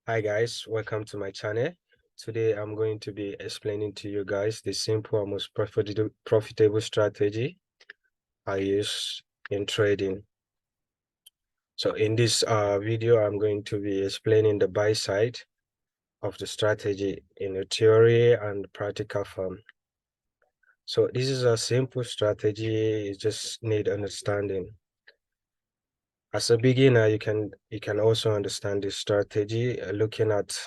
Hi guys, welcome to my channel. Today I'm going to be explaining to you guys the simple and most profitable strategy I use in trading. So in this video, I'm going to be explaining the buy side of the strategy in a theory and practical form. So this is a simple strategy, you just need understanding. As a beginner, you can also understand this strategy looking at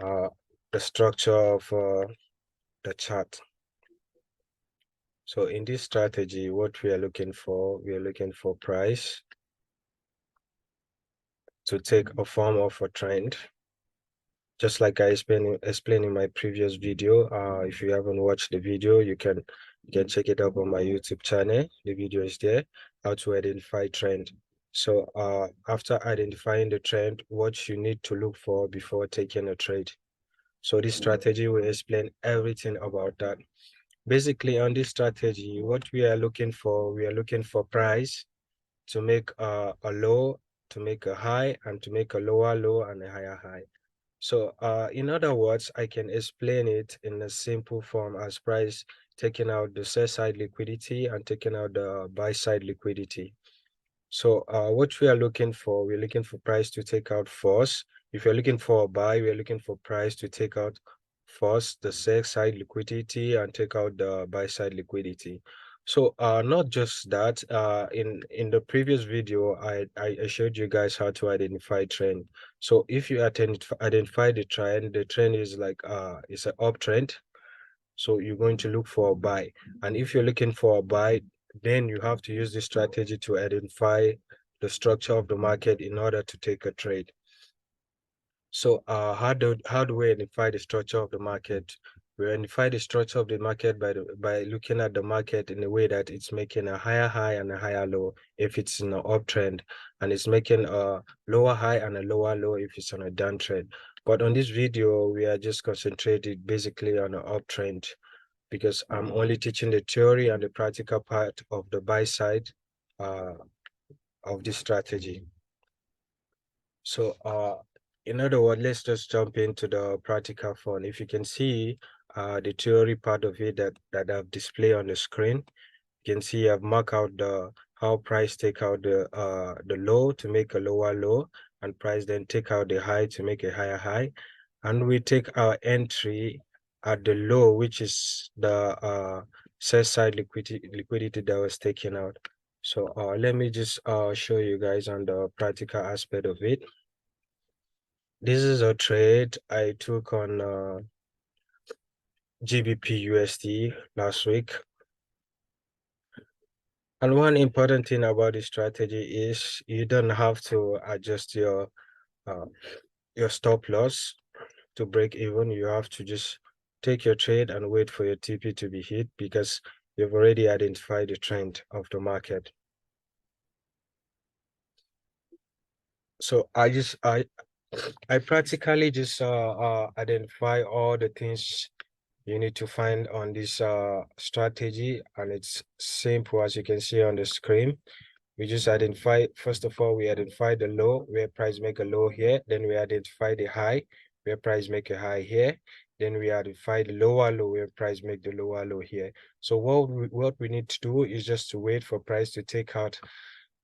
uh, the structure of the chart. So in this strategy, what we are looking for price to take a form of a trend. Just like I explained in my previous video. If you haven't watched the video, you can check it up on my YouTube channel. The video is there, how to identify trend. So after identifying the trend, what you need to look for before taking a trade. So this strategy will explain everything about that. Basically, on this strategy, what we are looking for price to make a low, to make a high, and to make a lower low and a higher high. So in other words, I can explain it in a simple form as price taking out the sell side liquidity and taking out the buy side liquidity. So what we're looking for price to take out first. If you're looking for a buy, we're looking for price to take out first the sell side liquidity and take out the buy side liquidity. So not just that, in the previous video, I showed you guys how to identify trend. So if you identify the trend is like it's an uptrend. So you're going to look for a buy. And if you're looking for a buy, then you have to use this strategy to identify the structure of the market in order to take a trade. So how do we identify the structure of the market? We identify the structure of the market by looking at the market in a way that it's making a higher high and a higher low if it's in an uptrend, and it's making a lower high and a lower low if it's on a downtrend. But on this video, we are just concentrated basically on an uptrend, because I'm only teaching the theory and the practical part of the buy side uh, of this strategy. So in other words, let's just jump into the practical fund. If you can see the theory part of it that I've displayed on the screen, you can see I've marked out the how price take out the low to make a lower low, and price then take out the high to make a higher high, and we take our entry at the low, which is the sell side liquidity that was taken out. So let me just show you guys on the practical aspect of it. This is a trade I took on GBP USD last week. And one important thing about this strategy is you don't have to adjust uh, your stop loss to break even. You have to just take your trade and wait for your TP to be hit, because you've already identified the trend of the market. So I practically just identify all the things you need to find on this strategy, and it's simple as you can see on the screen. We just identify, first of all, we identify the low where price make a low here, then we identify the high where price make a high here, then we identify the lower low where price make the lower low here. So what we need to do is just to wait for price to take out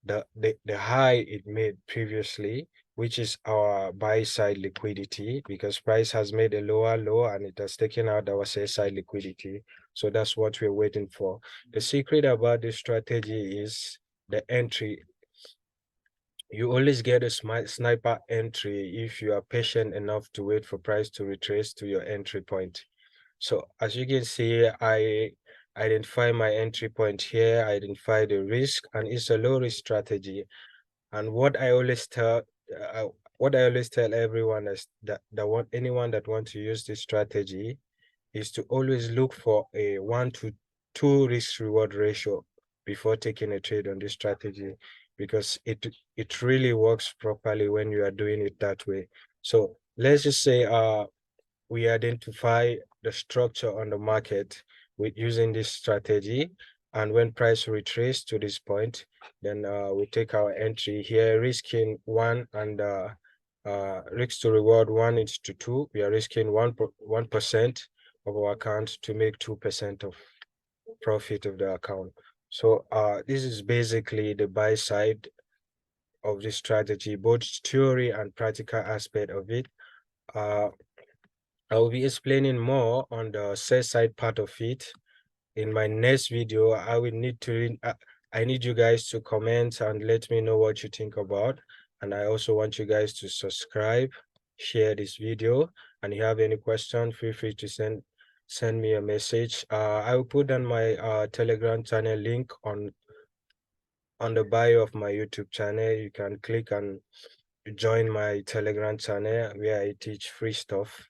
the high it made previously, which is our buy side liquidity, because price has made a lower low and it has taken out our sell side liquidity. So that's what we're waiting for. The secret about this strategy is the entry. You always get a sniper entry if you are patient enough to wait for price to retrace to your entry point. So as you can see, I identify my entry point here, I identify the risk, and it's a low risk strategy. And uh, what I always tell everyone is that anyone that wants to use this strategy is to always look for a 1 to 2 risk reward ratio before taking a trade on this strategy, because it really works properly when you are doing it that way. So let's just say we identify the structure on the market with using this strategy, and when price retrace to this point, then we take our entry here, risking 1 and Risk to reward 1:2. We are risking 1% of our account to make 2% of profit of the account. So this is basically the buy side of this strategy, both theory and practical aspect of it. I will be explaining more on the sell side part of it in my next video. I need you guys to comment and let me know what you think about, and I also want you guys to subscribe, share this video, and if you have any question, feel free to send me a message. I will put on my Telegram channel link on the bio of my YouTube channel. You can click and join my Telegram channel where I teach free stuff.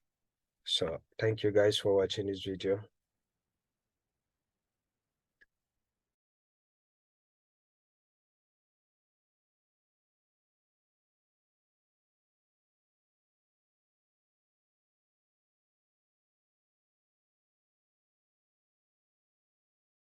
So thank you guys for watching this video.